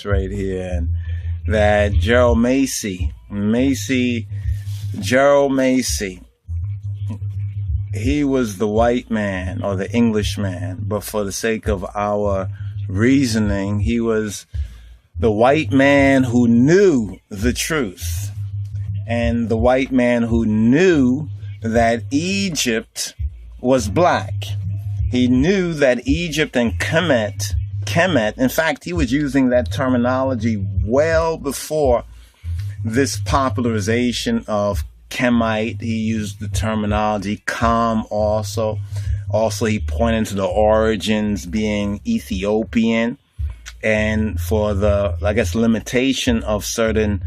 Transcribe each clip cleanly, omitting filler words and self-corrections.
right here, and that Gerald Gerald Massey, he was the white man or the Englishman, but for the sake of our reasoning, he was the white man who knew the truth, and the white man who knew that Egypt was black. He knew that Egypt and Kemet, in fact, he was using that terminology well before this popularization of Kemite. He used the terminology Kam also. Also, he pointed to the origins being Ethiopian, and for the, I guess, limitation of certain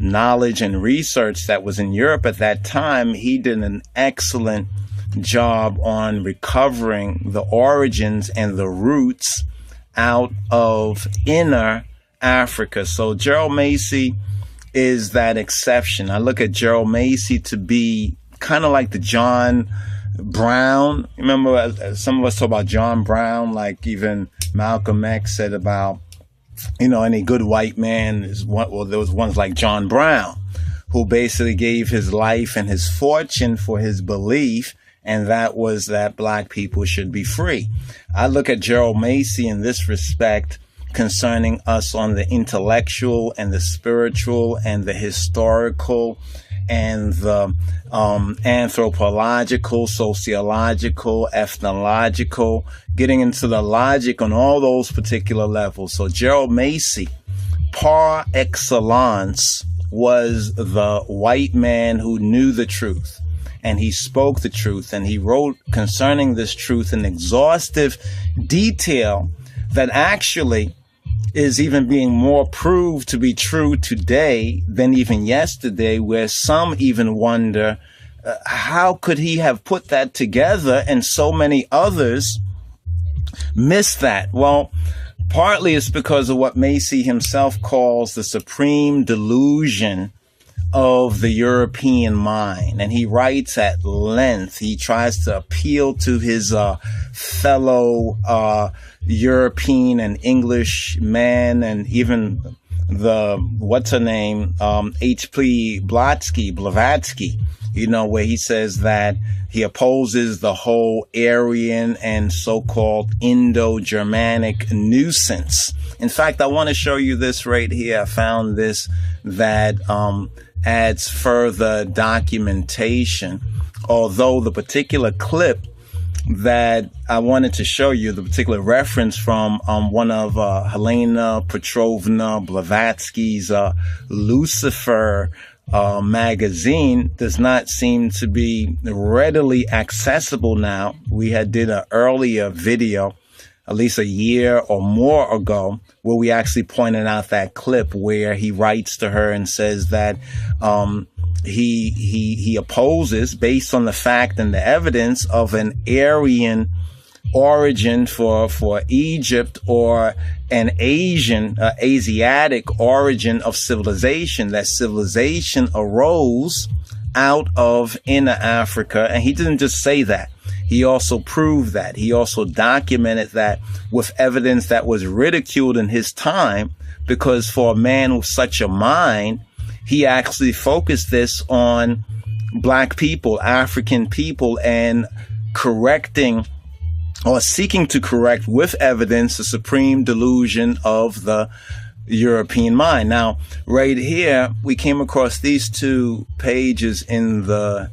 knowledge and research that was in Europe at that time, he did an excellent job on recovering the origins and the roots out of inner Africa. So Gerald Massey is that exception. I look at Gerald Massey to be kind of like the John Brown. Remember, some of us talk about John Brown, like even Malcolm X said about, you know, any good white man is one. Well, there was ones like John Brown, who basically gave his life and his fortune for his belief, and that was that black people should be free. I look at Gerald Massey in this respect concerning us on the intellectual and the spiritual and the historical and the anthropological, sociological, ethnological, getting into the logic on all those particular levels. So Gerald Massey, par excellence, was the white man who knew the truth, and he spoke the truth, and he wrote concerning this truth in exhaustive detail that actually is even being more proved to be true today than even yesterday, where some even wonder, how could he have put that together and so many others miss that? Well, partly it's because of what Massey himself calls the supreme delusion of the European mind. And he writes at length. He tries to appeal to his fellow European and English man, and even the, what's her name, H.P. Blavatsky, you know, where he says that he opposes the whole Aryan and so-called Indo-Germanic nuisance. In fact, I want to show you this right here. I found this that adds further documentation, although the particular clip that I wanted to show you, the particular reference from one of Helena Petrovna Blavatsky's Lucifer magazine, does not seem to be readily accessible now. We had did an earlier video, at least a year or more ago, where we actually pointed out that clip where he writes to her and says that he opposes, based on the fact and the evidence of an Aryan origin for Egypt, or an Asiatic origin of civilization, that civilization arose out of inner Africa. And he didn't just say that. He also proved that. He also documented that with evidence that was ridiculed in his time, because for a man with such a mind, he actually focused this on black people, African people, and correcting or seeking to correct with evidence the supreme delusion of the European mind. Now, right here, we came across these two pages in the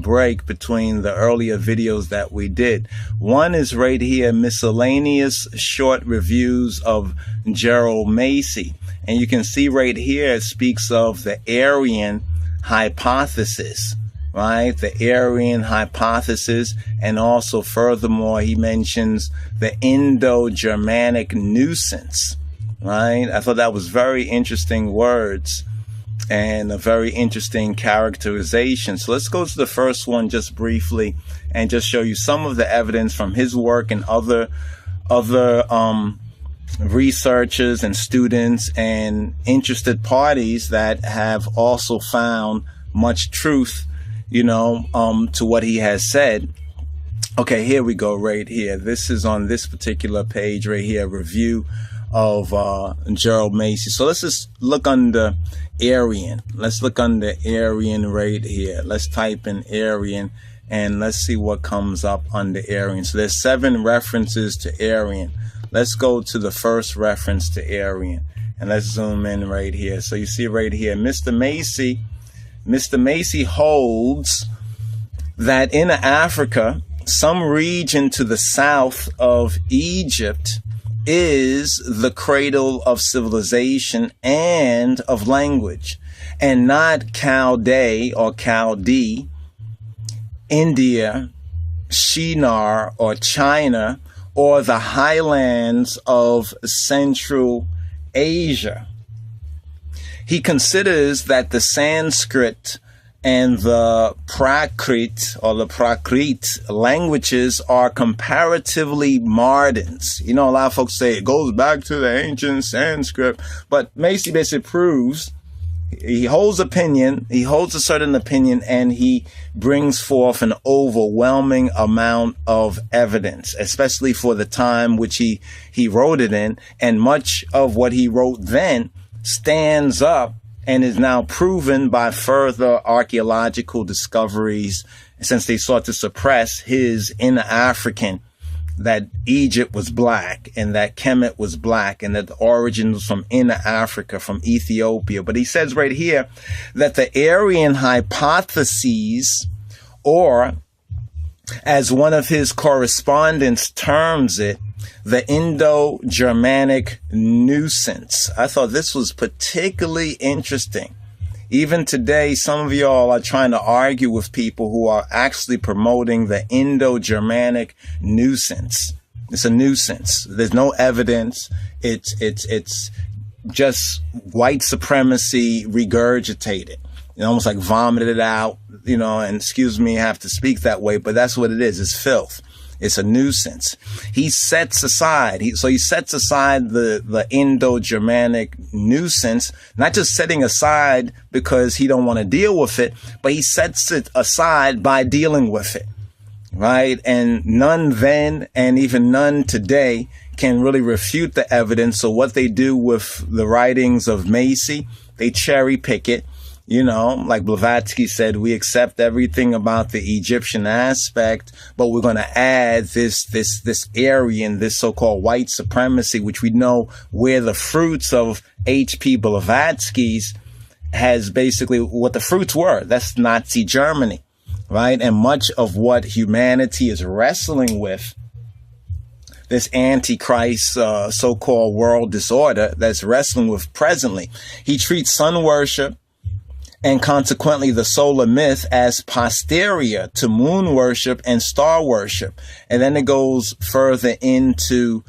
break between the earlier videos that we did. One is right here, miscellaneous short reviews of Gerald Massey. And you can see right here, it speaks of the Aryan hypothesis, right? The Aryan hypothesis. And also, furthermore, he mentions the Indo-Germanic nuisance, right? I thought that was very interesting words and a very interesting characterization. So let's go to the first one just briefly and just show you some of the evidence from his work and other researchers and students and interested parties that have also found much truth, you know, to what he has said. Okay, here we go right here. This is on this particular page right here, review of Gerald Massey. So let's just look under Aryan. Let's look under Aryan right here. Let's type in Aryan and let's see what comes up under Aryan. So there's 7 references to Aryan. Let's go to the first reference to Aryan and let's zoom in right here. So you see right here, Mr. Massey holds that in Africa, some region to the south of Egypt is the cradle of civilization and of language, and not Chaldee or Chaldee, India, Shinar or China, or the highlands of Central Asia. He considers that the Sanskrit and the Prakrit or the Prakrit languages are comparatively modern. You know, a lot of folks say it goes back to the ancient Sanskrit, but Massey basically proves he holds a certain opinion, and he brings forth an overwhelming amount of evidence, especially for the time which he wrote it in, and much of what he wrote then stands up and is now proven by further archaeological discoveries, since they sought to suppress his inner African, that Egypt was black and that Kemet was black and that the origin was from inner Africa, from Ethiopia. But he says right here that the Aryan hypotheses, or as one of his correspondents terms it, the Indo-Germanic nuisance. I thought this was particularly interesting. Even today, some of y'all are trying to argue with people who are actually promoting the Indo-Germanic nuisance. It's a nuisance. There's no evidence. It's just white supremacy regurgitated. Almost like vomited out, and excuse me, I have to speak that way, but that's what it is. It's filth. It's a nuisance. He sets aside the Indo-Germanic nuisance, not just setting aside because he don't want to deal with it, but he sets it aside by dealing with it, right? And none then, and even none today, can really refute the evidence. So what they do with the writings of Massey, they cherry pick it. Like Blavatsky said, we accept everything about the Egyptian aspect, but we're going to add this Aryan, this so-called white supremacy, which we know where the fruits of H.P. Blavatsky's has basically what the fruits were. That's Nazi Germany, right? And much of what humanity is wrestling with, this antichrist, so-called world disorder that's wrestling with presently. He treats sun worship and consequently the solar myth as posterior to moon worship and star worship. And then it goes further into,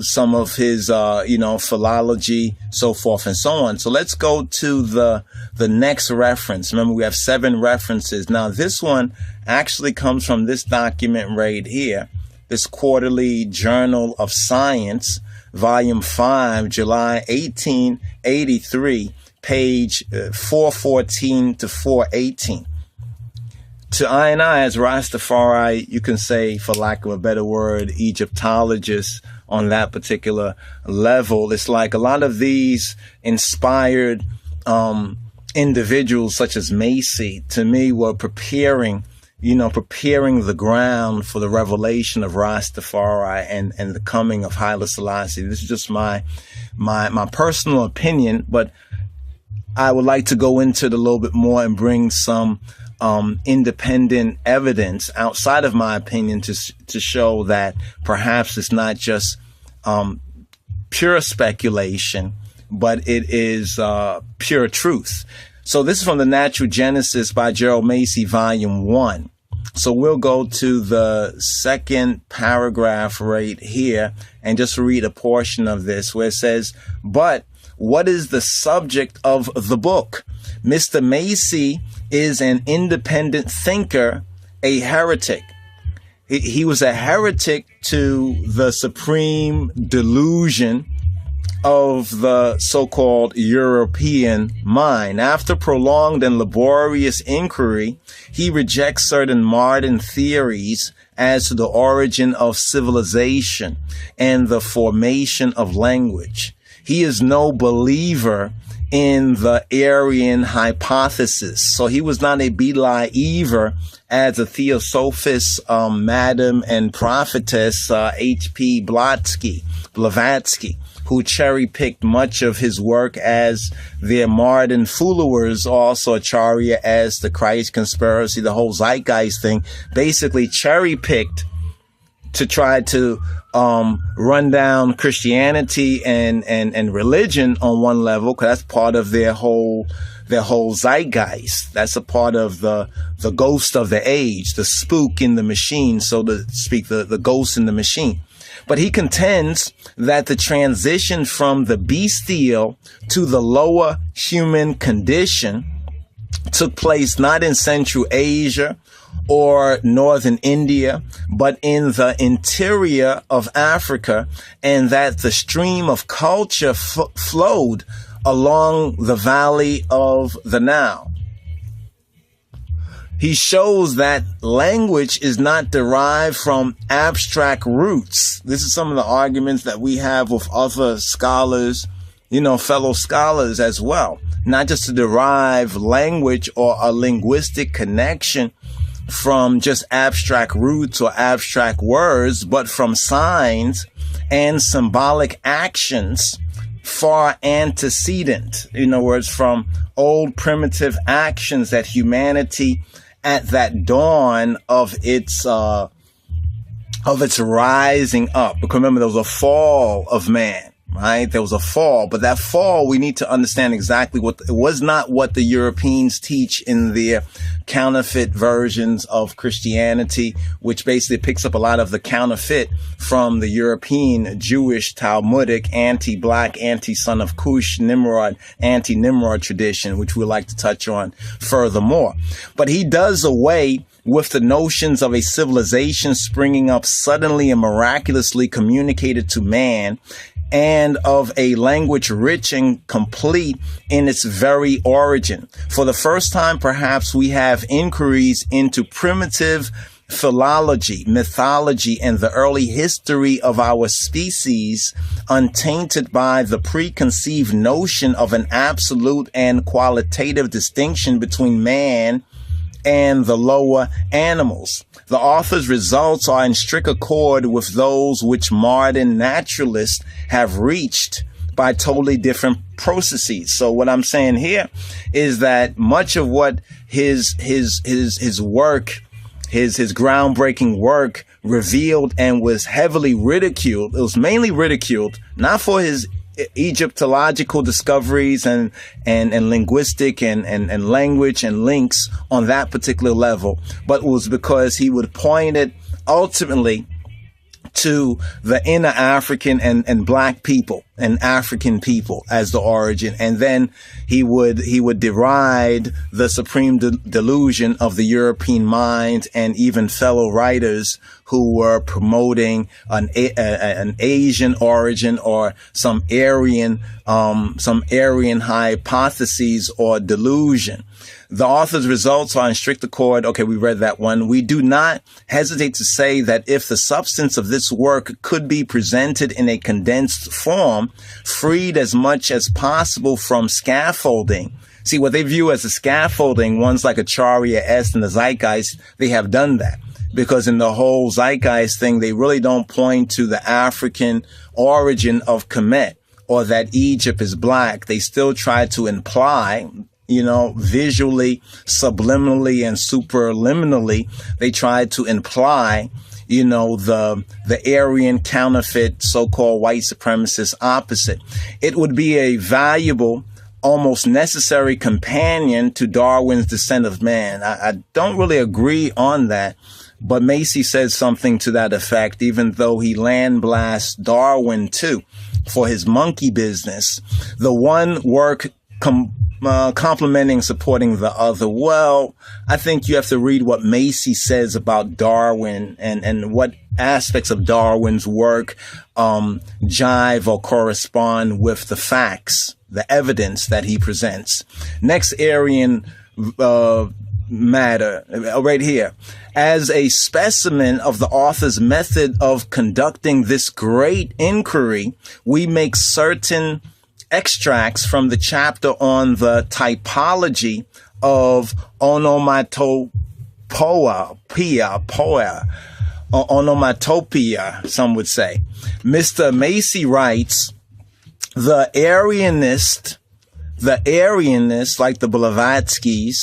some of his, philology, so forth and so on. So let's go to the next reference. Remember, we have 7 references. Now, this one actually comes from this document right here, this Quarterly Journal of Science, Volume 5, July 1883. Page 414 to 418. To I and I, as Rastafari, you can say, for lack of a better word, Egyptologists on that particular level, it's like a lot of these inspired individuals such as Massey, to me, were preparing the ground for the revelation of Rastafari and the coming of Haile Selassie. This is just my personal opinion, but I would like to go into it a little bit more and bring some independent evidence outside of my opinion to show that perhaps it's not just pure speculation, but it is pure truth. So this is from the Natural Genesis by Gerald Massey, Volume 1. So we'll go to the second paragraph right here and just read a portion of this where it says, "But what is the subject of the book? Mr. Massey is an independent thinker, a heretic. He was a heretic to the supreme delusion of the so-called European mind. After prolonged and laborious inquiry, he rejects certain modern theories as to the origin of civilization and the formation of language. He is no believer in the Aryan hypothesis. So he was not a believer as a theosophist, madam and prophetess, H.P. Blavatsky, who cherry-picked much of his work as their modern followers, also Acharya as the Christ conspiracy, the whole zeitgeist thing, basically cherry-picked to try to run down Christianity and religion on one level, because that's part of their whole zeitgeist. That's a part of the ghost of the age, the spook in the machine, so to speak, the ghost in the machine. But he contends that the transition from the bestial to the lower human condition took place not in Central Asia or northern India, but in the interior of Africa, and that the stream of culture flowed along the valley of the Nile. He shows that language is not derived from abstract roots. This is some of the arguments that we have with other scholars, fellow scholars as well. Not just to derive language or a linguistic connection from just abstract roots or abstract words, but from signs and symbolic actions far antecedent. In other words, from old primitive actions that humanity at that dawn of its rising up. Because remember, there was a fall of man, right? There was a fall, but that fall, we need to understand exactly it was not what the Europeans teach in their counterfeit versions of Christianity, which basically picks up a lot of the counterfeit from the European Jewish Talmudic anti-black, anti-son of Cush, Nimrod, anti-Nimrod tradition, which we'd like to touch on furthermore. But he does away with the notions of a civilization springing up suddenly and miraculously communicated to man, and of a language rich and complete in its very origin. For the first time, perhaps, we have inquiries into primitive philology, mythology, and the early history of our species, untainted by the preconceived notion of an absolute and qualitative distinction between man and the lower animals. The author's results are in strict accord with those which modern naturalists have reached by totally different processes. So what I'm saying here is that much of what his work, his groundbreaking work revealed and was heavily ridiculed, it was mainly ridiculed, not for his Egyptological discoveries and linguistic and language and links on that particular level, but it was because he would point it ultimately to the inner African and black people and African people as the origin. And then he would deride the supreme delusion of the European mind and even fellow writers who were promoting an Asian origin or some Aryan hypotheses or delusion. The author's results are in strict accord. Okay, we read that one. We do not hesitate to say that if the substance of this work could be presented in a condensed form, freed as much as possible from scaffolding. See, what they view as a scaffolding, ones like Acharya S and the Zeitgeist, they have done that. Because in the whole Zeitgeist thing, they really don't point to the African origin of Kemet or that Egypt is black. They still try to imply, visually, subliminally, and superliminally, they try to imply, the Aryan counterfeit, so-called white supremacist opposite. It would be a valuable, almost necessary companion to Darwin's Descent of Man. I don't really agree on that, but Massey says something to that effect, even though he land blasts Darwin too for his monkey business. The one work complementing, supporting the other. Well, I think you have to read what Massey says about Darwin and what aspects of Darwin's work jive or correspond with the facts, the evidence that he presents. Next Aryan matter right here. As a specimen of the author's method of conducting this great inquiry, we make certain extracts from the chapter on the typology of onomatopoeia, some would say. Mr. Massey writes, the Aryanists, like the Blavatskys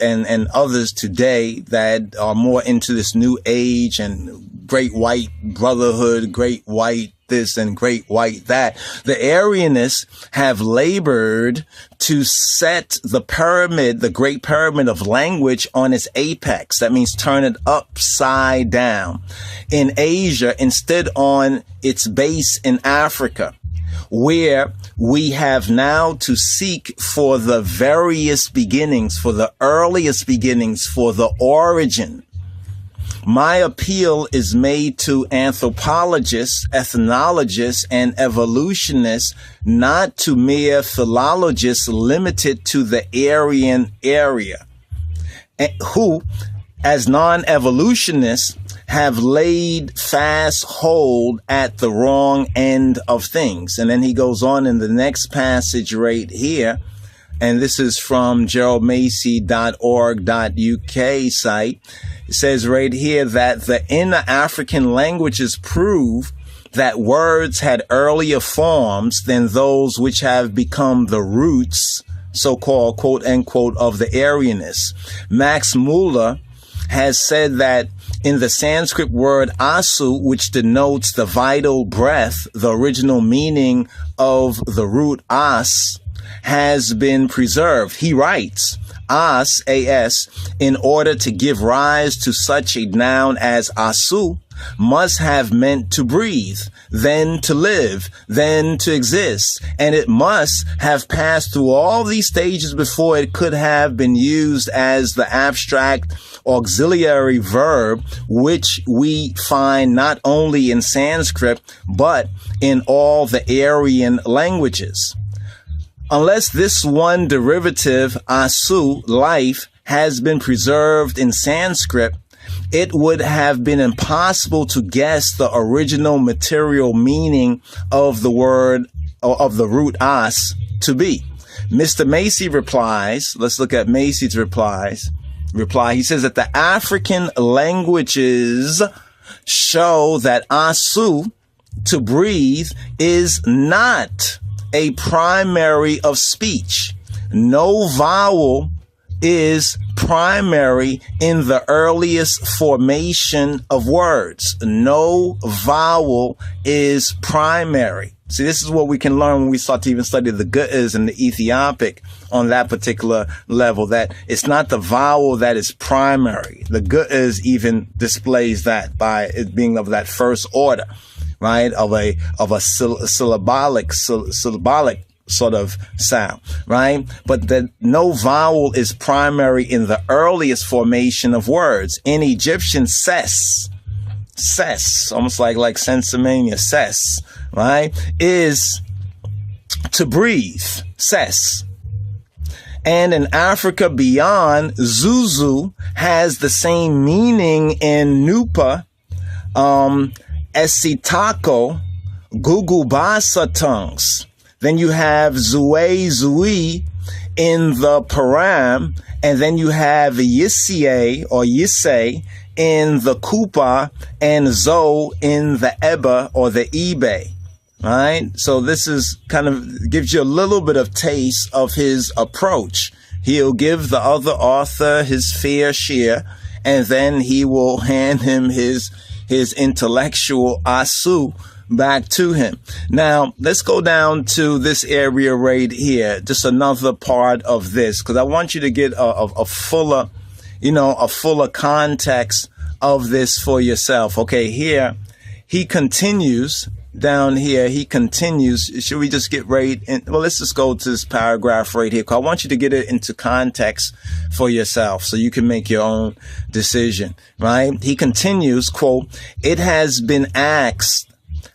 and others today that are more into this new age and great white brotherhood, great white this and great white that, the Aryanists have labored to set the pyramid, the great pyramid of language, on its apex. That means turn it upside down. In Asia, instead on its base in Africa, where we have now to seek for the various beginnings, for the earliest beginnings, for the origin. My appeal is made to anthropologists, ethnologists, and evolutionists, not to mere philologists limited to the Aryan area, who, as non-evolutionists, have laid fast hold at the wrong end of things. And then he goes on in the next passage right here, and this is from geraldmassey.org.uk site. It says right here that the inner African languages prove that words had earlier forms than those which have become the roots, so-called quote unquote, of the Aryanists. Max Muller has said that in the Sanskrit word asu, which denotes the vital breath, the original meaning of the root as has been preserved. He writes, as, as, in order to give rise to such a noun as asu, must have meant to breathe, then to live, then to exist. And it must have passed through all these stages before it could have been used as the abstract auxiliary verb, which we find not only in Sanskrit, but in all the Aryan languages. Unless this one derivative, asu, life, has been preserved in Sanskrit, it would have been impossible to guess the original material meaning of the word, or of the root as, to be. Mr. Massey replies, let's look at Massey's reply. He says that the African languages show that asu, to breathe, is not a primary of speech. No vowel is primary in the earliest formation of words. No vowel is primary. See, this is what we can learn when we start to even study the Ge'ez and the Ethiopic on that particular level, that it's not the vowel that is primary. The Ge'ez even displays that by it being of that first order, right? Of a syllabolic sort of sound, right? But that no vowel is primary in the earliest formation of words. In Egyptian, ses, almost like sensimania, ses, right, is to breathe, ses. And in Africa beyond, zuzu has the same meaning in Nupa, Esitako, Gugubasa tongues. Then you have Zui in the Param, and then you have Yisie or Yise in the Kupa, and Zo in the Eba or the Ibe. Right? So this is kind of gives you a little bit of taste of his approach. He'll give the other author his fair share, and then he will hand him his intellectual asu back to him. Now, let's go down to this area right here, just another part of this, because I want you to get a fuller context of this for yourself. Okay, here, he continues, down here, he continues. Should we just get right in? Well, let's just go to this paragraph right here, because I want you to get it into context for yourself so you can make your own decision, right? He continues, quote, "It has been asked,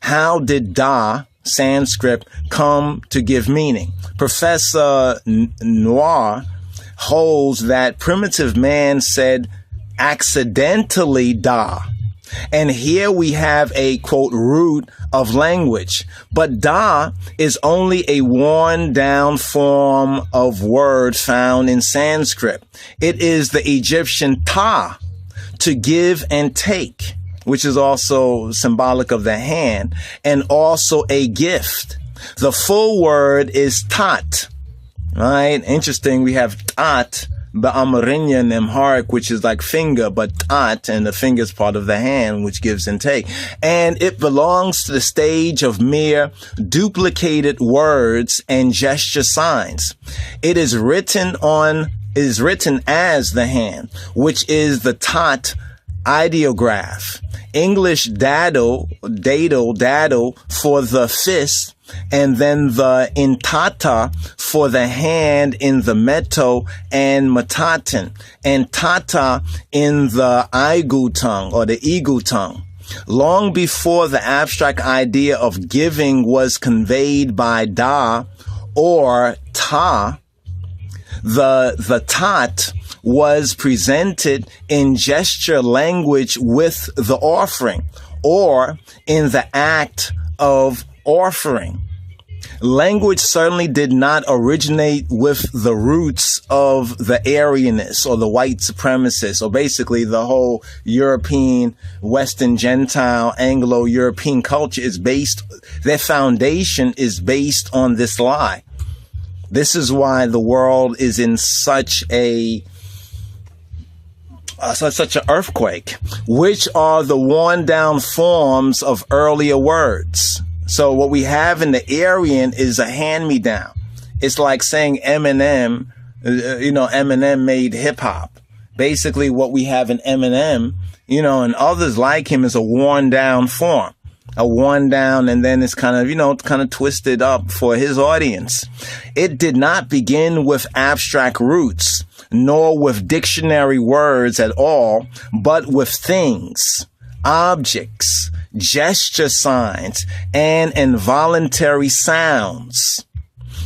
how did Da, Sanskrit, come to give meaning? Professor Noir holds that primitive man said accidentally da. And here we have a, quote, root of language. But da is only a worn down form of word found in Sanskrit. It is the Egyptian ta, to give and take, which is also symbolic of the hand, and also a gift. The full word is tat, right? Interesting. We have tat, the Amharic and Amharic, which is like finger, but tat, and the finger is part of the hand, which gives and take. And it belongs to the stage of mere duplicated words and gesture signs. It is written as the hand, which is the tat ideograph. English dado for the fist, and then the intata for the hand in the meto and mataten, and tata in the igu tongue or the igu tongue. Long before the abstract idea of giving was conveyed by da or ta, the tat was presented in gesture language with the offering, or in the act of offering. Language certainly did not originate with the roots of the Aryanists or the white supremacists, or basically the whole European, Western, Gentile, Anglo-European culture is based, their foundation is based on this lie. This is why the world is in such an earthquake, which are the worn down forms of earlier words. So what we have in the Aryan is a hand-me-down. It's like saying Eminem, Eminem made hip hop. Basically what we have in Eminem, and others like him is a worn down form. A worn down, and then it's kind of twisted up for his audience. It did not begin with abstract roots, nor with dictionary words at all, but with things, objects, gesture signs, and involuntary sounds.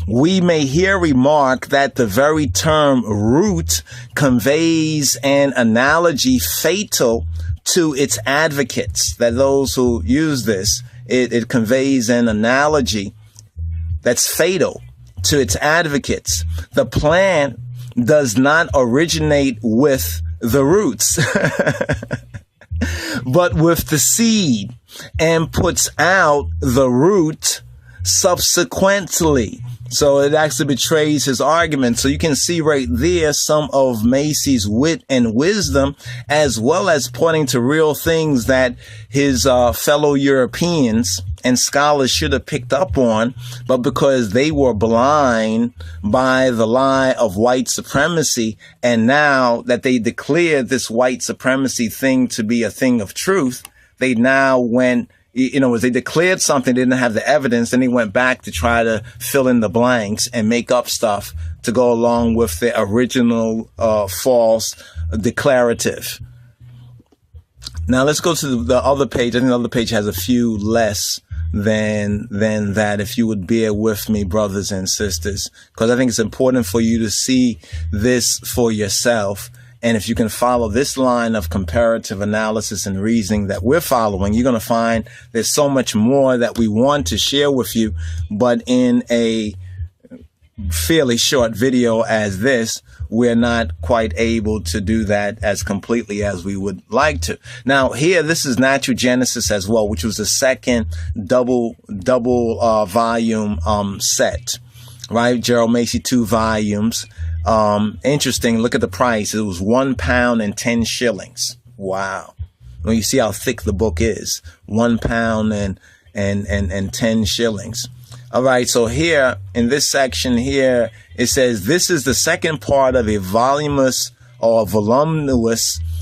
We may here remark that the very term root conveys an analogy fatal to its advocates, that those who use this, it conveys an analogy that's fatal to its advocates. The plant does not originate with the roots, but with the seed, and puts out the root subsequently. So it actually betrays his argument. So you can see right there some of Massey's wit and wisdom, as well as pointing to real things that his fellow Europeans and scholars should have picked up on, but because they were blind by the lie of white supremacy, and now that they declared this white supremacy thing to be a thing of truth, they now went, as they declared something, they didn't have the evidence, then they went back to try to fill in the blanks and make up stuff to go along with the original false declarative. Now let's go to the other page. I think the other page has a few less than that, if you would bear with me, brothers and sisters, because I think it's important for you to see this for yourself. And if you can follow this line of comparative analysis and reasoning that we're following, you're going to find there's so much more that we want to share with you. But in a fairly short video as this, we're not quite able to do that as completely as we would like to. Now here, this is Natural Genesis as well, which was the second double volume set, right? Gerald Massey, 2 volumes. Interesting. Look at the price. It was £1 and 10 shillings. Wow. Well, you see how thick the book is. £1 and 10 shillings. All right. So here in this section here, it says this is the second part of a voluminous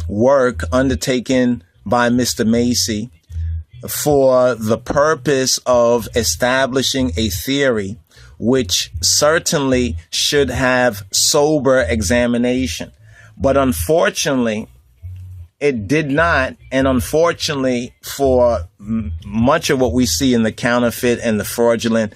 work undertaken by Mr. Massey for the purpose of establishing a theory which certainly should have sober examination. But unfortunately, it did not. And unfortunately, for much of what we see in the counterfeit and the fraudulent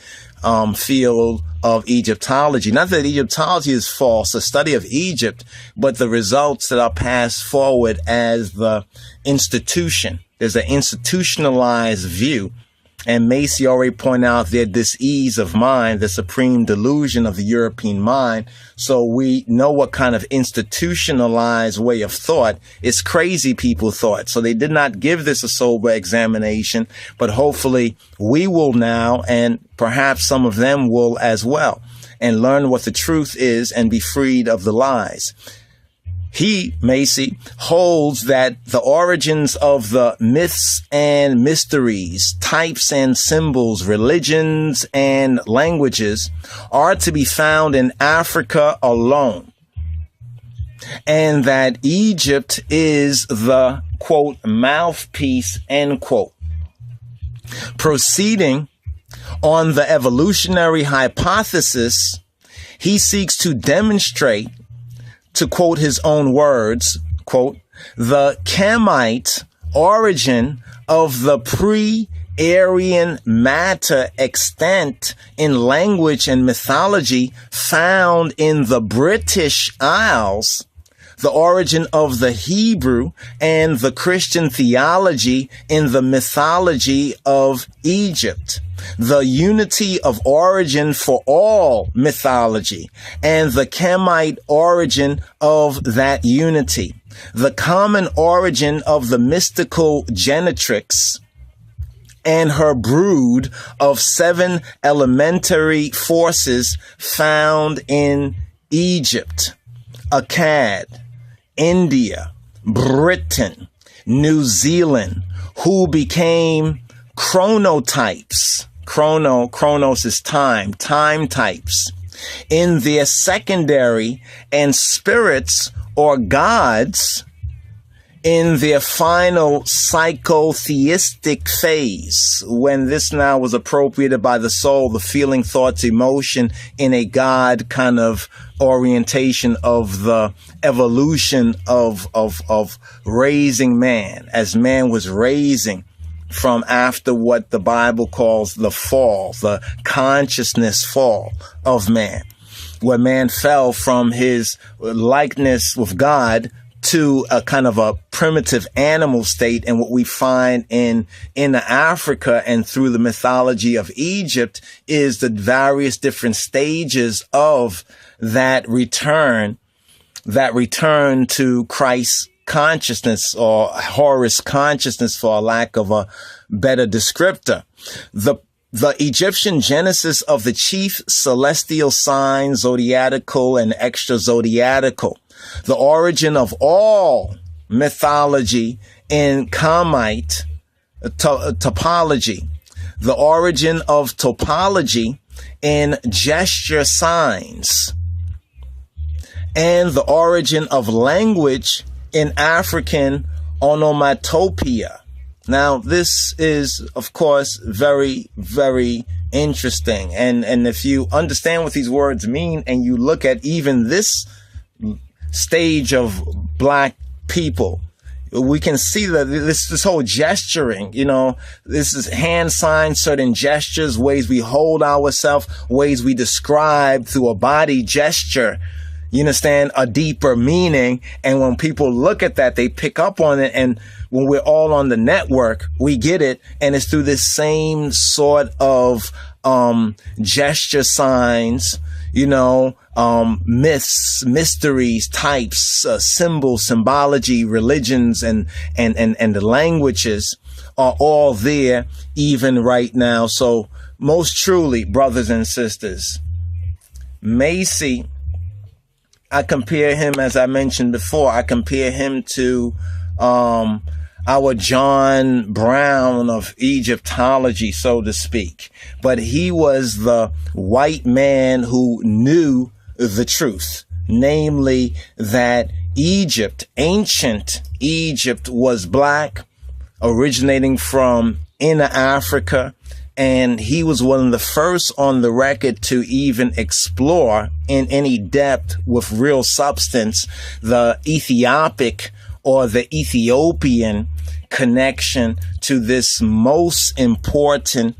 field of Egyptology. Not that Egyptology is false, the study of Egypt, but the results that are passed forward as the institution. There's an institutionalized view. And Massey already pointed out that this ease of mind, the supreme delusion of the European mind. So we know what kind of institutionalized way of thought is crazy people thought. So they did not give this a sober examination, but hopefully we will now, and perhaps some of them will as well, and learn what the truth is and be freed of the lies. He, Massey, holds that the origins of the myths and mysteries, types and symbols, religions and languages are to be found in Africa alone, and that Egypt is the, quote, mouthpiece, end quote. Proceeding on the evolutionary hypothesis, he seeks to demonstrate, to quote his own words, quote, the Kemite origin of the pre-Aryan matter extant in language and mythology found in the British Isles, the origin of the Hebrew and the Christian theology in the mythology of Egypt, the unity of origin for all mythology, and the Kemite origin of that unity, the common origin of the mystical genetrix and her brood of 7 elementary forces found in Egypt, Akkad, India, Britain, New Zealand, who became chronotypes. Chronos is time types, in their secondary, and spirits or gods in their final psychotheistic phase, when this now was appropriated by the soul, the feeling, thoughts, emotion, in a God kind of orientation of the evolution of raising man, as man was raising from after what the Bible calls the fall, the consciousness fall of man, where man fell from his likeness with God to a kind of a primitive animal state. And what we find in Africa and through the mythology of Egypt is the various different stages of that return to Christ's consciousness, or Horus consciousness, for a lack of a better descriptor. The Egyptian genesis of the chief celestial signs, zodiacal and extra zodiacal, the origin of all mythology in Kamite topology, the origin of topology in gesture signs, and the origin of language in African onomatopoeia. Now, this is, of course, very, very interesting. And if you understand what these words mean, and you look at even this stage of black people, we can see that this whole gesturing, this is hand signs, certain gestures, ways we hold ourselves, ways we describe through a body gesture, you understand, a deeper meaning. And when people look at that, they pick up on it. And when we're all on the network, we get it. And it's through this same sort of gesture signs, myths, mysteries, types, symbols, symbology, religions, and the languages are all there even right now. So most truly, brothers and sisters, Massey, I compare him, as I mentioned before, I compare him to our John Brown of Egyptology, so to speak. But he was the white man who knew the truth, namely that Egypt, ancient Egypt, was black, originating from inner Africa. And he was one of the first on the record to even explore in any depth with real substance the Ethiopic or the Ethiopian connection to this most important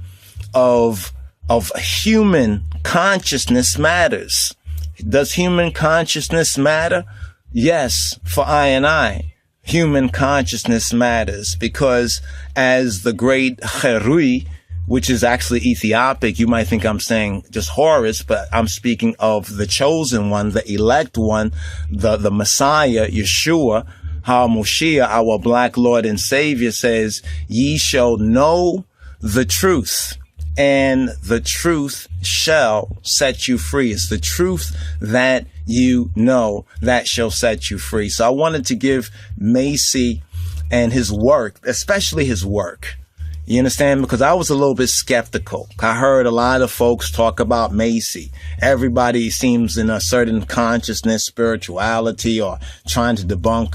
of of human consciousness matters. Does human consciousness matter? Yes, for I and I, human consciousness matters, because as the great Herui, which is actually Ethiopic, you might think I'm saying just Horus, but I'm speaking of the chosen one, the elect one, the Messiah, Yeshua, HaMoshiach, our black Lord and Savior, says, ye shall know the truth, and the truth shall set you free. It's the truth that you know that shall set you free. So I wanted to give Massey and his work, especially his work, you understand? Because I was a little bit skeptical. I heard a lot of folks talk about Massey. Everybody seems in a certain consciousness, spirituality, or trying to debunk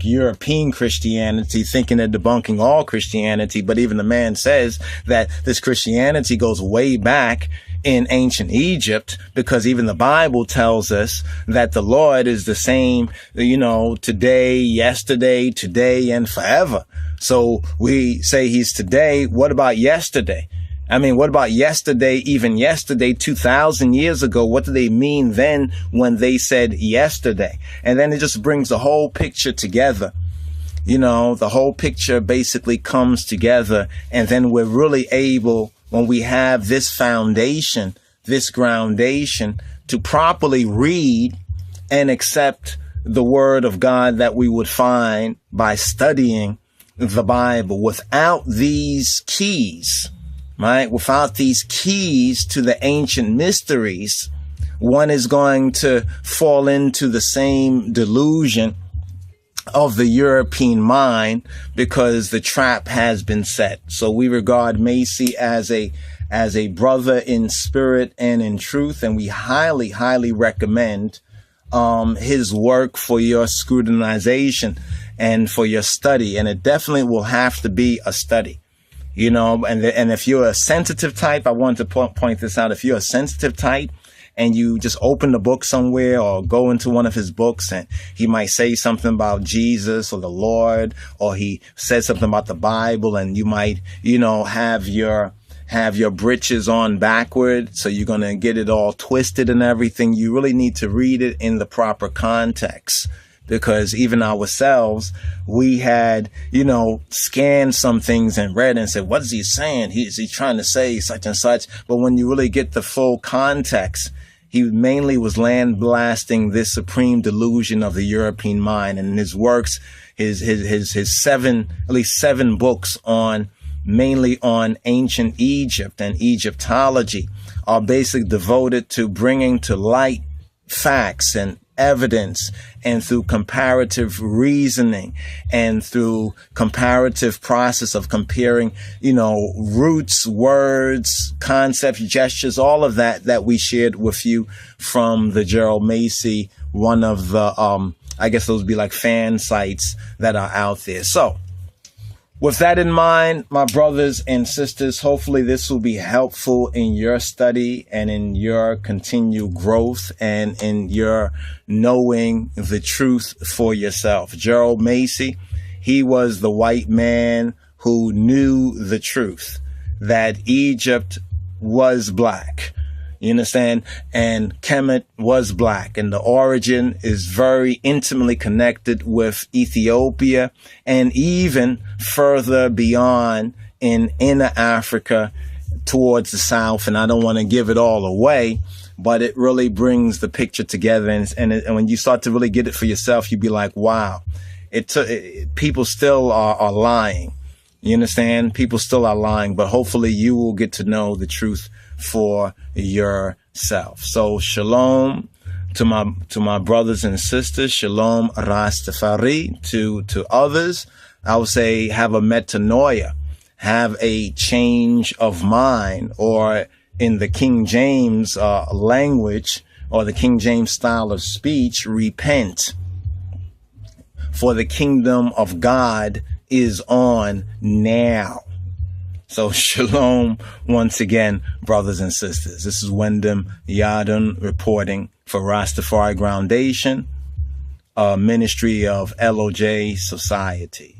European Christianity, thinking they're debunking all Christianity. But even the man says that this Christianity goes way back in ancient Egypt, because even the Bible tells us that the Lord is the same, today, yesterday, today, and forever. So we say he's today. What about yesterday? I mean, what about yesterday, even yesterday, 2,000 years ago? What do they mean then when they said yesterday? And then it just brings the whole picture together. The whole picture basically comes together. And then we're really able, when we have this foundation, this groundation, to properly read and accept the word of God that we would find by studying the Bible. Without these keys, right? Without these keys to the ancient mysteries, one is going to fall into the same delusion of the European mind, because the trap has been set. So we regard Massey as a brother in spirit and in truth, and we highly, highly recommend his work for your scrutinization and for your study. And it definitely will have to be a study, and if you're a sensitive type, I want to point this out. If you're a sensitive type and you just open the book somewhere or go into one of his books and he might say something about Jesus or the Lord, or he says something about the Bible, and you might, have your britches on backward, so you're going to get it all twisted and everything. You really need to read it in the proper context, because even ourselves, we had, scanned some things and read and said, what is he saying? Is he trying to say such and such? But when you really get the full context, he mainly was blasting this supreme delusion of the European mind. And in his works, his at least seven books mainly on ancient Egypt and Egyptology, are basically devoted to bringing to light facts and evidence, and through comparative reasoning and through comparative process of comparing, roots, words, concepts, gestures, all of that we shared with you from the Gerald Massey, one of the, I guess those would be like fan sites that are out there. So with that in mind, my brothers and sisters, hopefully this will be helpful in your study and in your continued growth and in your knowing the truth for yourself. Gerald Massey, he was the white man who knew the truth that Egypt was black. You understand? And Kemet was black, and the origin is very intimately connected with Ethiopia, and even further beyond in inner Africa towards the south. And I don't want to give it all away, but it really brings the picture together. And when you start to really get it for yourself, you'd be like, wow, people still are lying. You understand? People still are lying, but hopefully you will get to know the truth for yourself. So shalom to my brothers and sisters. Shalom Rastafari to others. I would say have a metanoia, have a change of mind, or in the King James language or the King James style of speech, repent. For the kingdom of God is on now. So shalom once again, brothers and sisters. This is Wyndham Yadun reporting for Rastafari Groundation, a ministry of LOJ Society.